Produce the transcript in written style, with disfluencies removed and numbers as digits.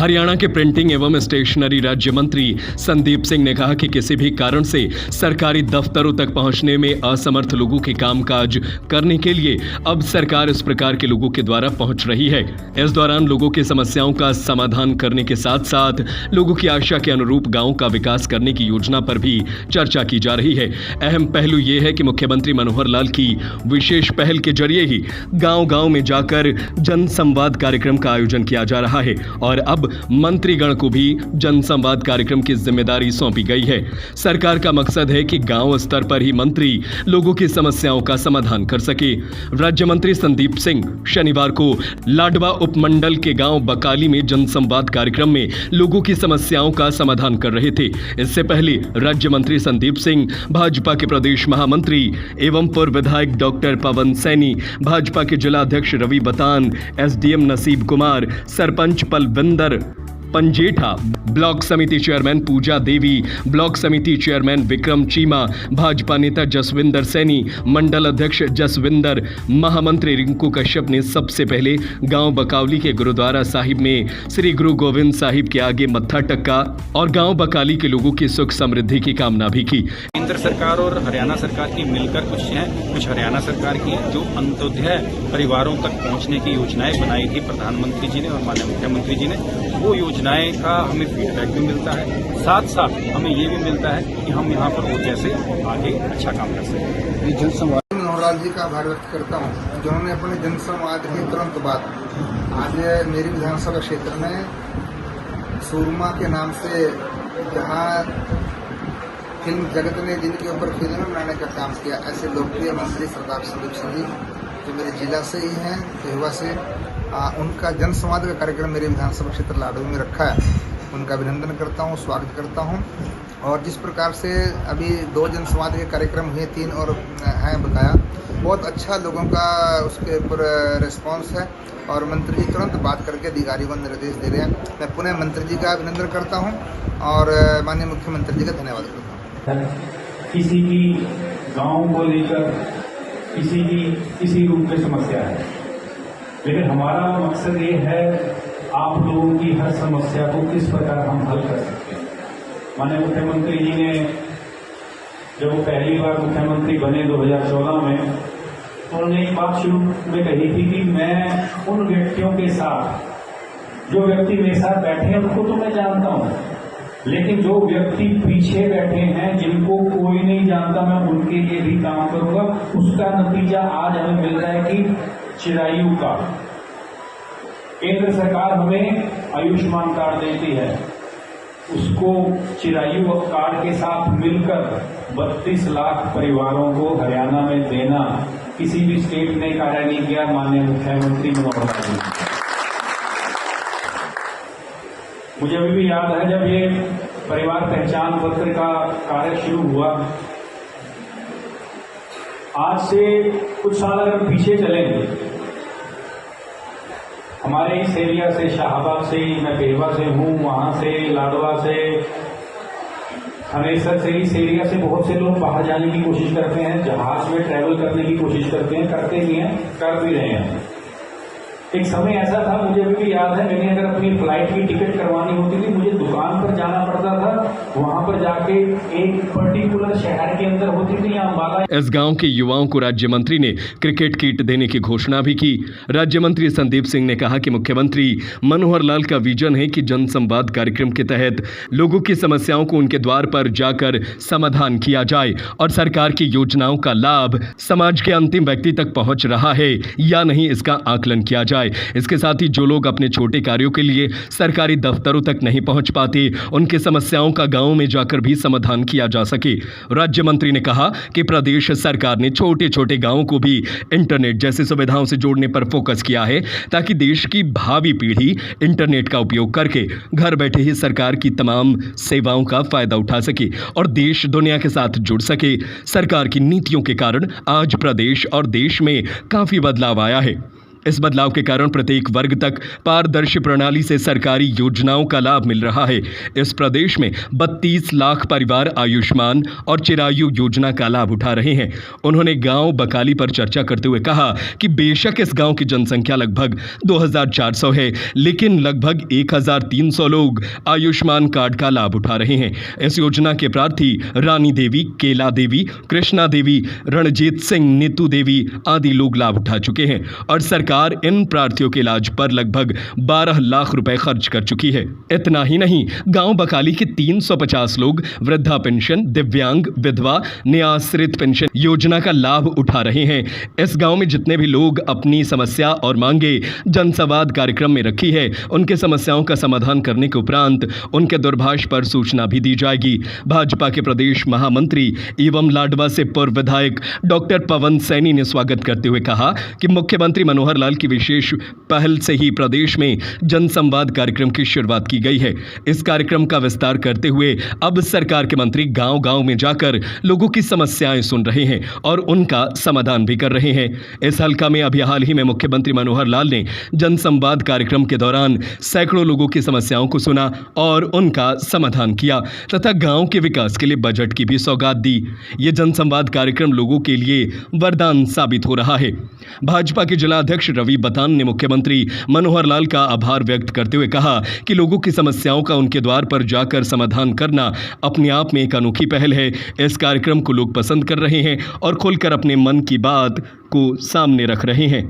हरियाणा के प्रिंटिंग एवं स्टेशनरी राज्य मंत्री संदीप सिंह ने कहा कि किसी भी कारण से सरकारी दफ्तरों तक पहुंचने में असमर्थ लोगों के कामकाज करने के लिए अब सरकार इस प्रकार के लोगों के द्वारा पहुंच रही है। इस दौरान लोगों की समस्याओं का समाधान करने के साथ साथ लोगों की आशा के अनुरूप गांव का विकास करने की योजना पर भी चर्चा की जा रही है। अहम पहलू ये है कि मुख्यमंत्री मनोहर लाल की विशेष पहल के जरिए ही गांव-गांव में जाकर जन संवाद कार्यक्रम का आयोजन किया जा रहा है और अब मंत्रीगण को भी जन संवाद कार्यक्रम की जिम्मेदारी सौंपी गई है। सरकार का मकसद है कि गांव स्तर पर ही मंत्री लोगों की समस्याओं का समाधान कर सके। राज्य मंत्री संदीप सिंह शनिवार को लाडवा उपमंडल के गांव बकाली में जन संवाद कार्यक्रम में लोगों की समस्याओं का समाधान कर रहे थे। इससे पहले राज्य मंत्री संदीप सिंह, भाजपा के प्रदेश महामंत्री एवं पूर्व विधायक डॉक्टर पवन सैनी, भाजपा के जिला अध्यक्ष रवि बतान, एसडीएम नसीब कुमार, सरपंच पलविंदर पंजेठा, ब्लॉक समिति चेयरमैन पूजा देवी, ब्लॉक समिति चेयरमैन विक्रम चीमा, भाजपा नेता जसविंदर सैनी, मंडल अध्यक्ष जसविंदर, महामंत्री रिंकू कश्यप ने सबसे पहले गांव बकावली के गुरुद्वारा साहिब में श्री गुरु गोविंद साहिब के आगे मत्था टेका और गांव बकाली के लोगों की सुख समृद्धि की कामना भी की। केंद्र सरकार और हरियाणा सरकार की मिलकर कुछ हरियाणा सरकार की जो अंत्योदय परिवारों तक पहुंचने की योजनाएं बनाई थी प्रधानमंत्री जी ने और माननीय मुख्यमंत्री जी ने, वो योजनाएं का हमें फीडबैक भी मिलता है। साथ साथ हमें ये भी मिलता है कि हम यहाँ पर और कैसे आगे अच्छा काम कर सकें। जनसंवाद मनोहर लाल जी का आभार व्यक्त करता हूँ जिन्होंने अपने जनसंवाद के तुरंत बाद आज मेरी विधानसभा क्षेत्र में सूरमा के नाम से जहाँ फिल्म जगत ने जिनके ऊपर फिल्म बनाने का काम किया, ऐसे लोकप्रिय मंत्री सरदार संदीप सिंह जी जो मेरे जिला से ही हैं, केहुआ से, उनका जन संवाद का कार्यक्रम मेरे विधानसभा क्षेत्र लाडवा में रखा है। उनका अभिनंदन करता हूँ, स्वागत करता हूँ। और जिस प्रकार से अभी 2 जन संवाद के कार्यक्रम हुए, 3 और हैं बकाया, बहुत अच्छा लोगों का उसके ऊपर रिस्पॉन्स है और मंत्री जी तुरंत बात करके अधिकारियों को निर्देश दे रहे हैं। मैं पुनः मंत्री जी का अभिनंदन करता हूँ और माननीय मुख्यमंत्री जी का धन्यवाद करता हूँ। किसी की गाँव को लेकर किसी रूप में समस्या है, लेकिन हमारा मकसद ये है आप लोगों की हर समस्या को किस प्रकार हम हल कर सकते हैं। माननीय मुख्यमंत्री जी ने जब वो पहली बार मुख्यमंत्री बने 2014 में, तो उन्होंने एक बात शुरू में कही थी कि मैं उन व्यक्तियों के साथ, जो व्यक्ति मेरे साथ बैठे हैं उनको तो मैं जानता हूँ, लेकिन जो व्यक्ति पीछे बैठे हैं जिनको कोई नहीं जानता, मैं उनके लिए भी काम करूंगा। उसका नतीजा आज हमें मिल रहा है कि चिरायु का केंद्र सरकार हमें आयुष्मान कार्ड देती है, उसको चिरायु कार्ड के साथ मिलकर 32 लाख परिवारों को हरियाणा में देना किसी भी स्टेट ने कार्य नहीं किया। माननीय मुख्यमंत्री मनोहर लाल जी, मुझे अभी भी याद है जब ये परिवार पहचान पत्र का कार्य शुरू हुआ, आज से कुछ साल अगर पीछे चलेंगे, हमारे इस एरिया से, शाहबाद से, मैं पेहवा से हूँ, वहां से, लाडवा से, हमेसर से, इस एरिया से बहुत से लोग बाहर जाने की कोशिश करते हैं, जहाज में ट्रैवल करने की कोशिश करते हैं, करते भी हैं, कर भी रहे हैं। एक समय ऐसा था, मुझे अभी भी याद है, मैंने अगर अपनी फ्लाइट की टिकट करवानी होती थी, मुझे दुकान पर जाना पड़ता था, वहां पर जाके एक पर्टिकुलर शहर के अंदर होती थी या अम्बाला। इस गांव के युवाओं को राज्य मंत्री ने क्रिकेट किट देने की घोषणा भी की। राज्य मंत्री संदीप सिंह ने कहा कि मुख्यमंत्री मनोहर लाल का विजन है कि जन संवाद कार्यक्रम के तहत लोगों की समस्याओं को उनके द्वार पर जाकर समाधान किया जाए और सरकार की योजनाओं का लाभ समाज के अंतिम व्यक्ति तक पहुंच रहा है या नहीं, इसका आकलन किया जाए। इसके साथ ही जो लोग अपने छोटे कार्यों के लिए सरकारी दफ्तरों तक नहीं पहुंच पाते, उनकी समस्याओं का गांव में जाकर भी समाधान किया जा सके। राज्य मंत्री ने कहा कि प्रदेश सरकार ने छोटे छोटे गांवों को भी इंटरनेट जैसी सुविधाओं से जोड़ने पर फोकस किया है ताकि देश की भावी पीढ़ी इंटरनेट का उपयोग करके घर बैठे ही सरकार की तमाम सेवाओं का फायदा उठा सके और देश दुनिया के साथ जुड़ सके। सरकार की नीतियों के कारण आज प्रदेश और देश में काफी बदलाव आया है। इस बदलाव के कारण प्रत्येक वर्ग तक पारदर्शी प्रणाली से सरकारी योजनाओं का लाभ मिल रहा है। इस प्रदेश में 32 लाख परिवार आयुष्मान और चिरायु योजना का लाभ उठा रहे हैं। उन्होंने गांव बकाली पर चर्चा करते हुए कहा कि बेशक इस गांव की जनसंख्या लगभग 2400 है, लेकिन लगभग 1300 लोग आयुष्मान कार्ड का लाभ उठा रहे हैं। इस योजना के प्रार्थी रानी देवी, केला देवी, कृष्णा देवी, रणजीत सिंह, नीतू देवी आदि लोग लाभ उठा चुके हैं और सरकार इन प्रार्थियों के इलाज पर लगभग 12 लाख रुपए खर्च कर चुकी है। इतना ही नहीं, गांव बकाली के 350 लोग वृद्धा पेंशन, दिव्यांग, विधवा, निराश्रित पेंशन योजना का लाभ उठा रहे हैं। इस गांव में जितने भी लोग अपनी समस्या और मांगे जनसंवाद कार्यक्रम में रखी है, उनके समस्याओं का समाधान करने के उपरांत उनके दूरभाष पर सूचना भी दी जाएगी। भाजपा के प्रदेश महामंत्री एवं लाडवा से पूर्व विधायक डॉक्टर पवन सैनी ने स्वागत करते हुए कहा कि मुख्यमंत्री मनोहर लाल की विशेष पहल से ही प्रदेश में जनसंवाद कार्यक्रम की शुरुआत की गई है। इस कार्यक्रम का विस्तार करते हुए अब सरकार के मंत्री गांव-गांव में जाकर लोगों की समस्याएं सुन रहे हैं और उनका समाधान भी कर रहे हैं। इस हल्का में अभी हाल ही में मुख्यमंत्री मनोहर लाल ने जनसंवाद कार्यक्रम के दौरान सैकड़ों लोगों की समस्याओं को सुना और उनका समाधान किया तथा गांव के विकास के लिए बजट की भी सौगात दी। ये जनसंवाद कार्यक्रम लोगों के लिए वरदान साबित हो रहा है। भाजपा के जिला अध्यक्ष रवि बतान ने मुख्यमंत्री मनोहर लाल का आभार व्यक्त करते हुए कहा कि लोगों की समस्याओं का उनके द्वार पर जाकर समाधान करना अपने आप में एक अनोखी पहल है। इस कार्यक्रम को लोग पसंद कर रहे हैं और खुलकर अपने मन की बात को सामने रख रहे हैं।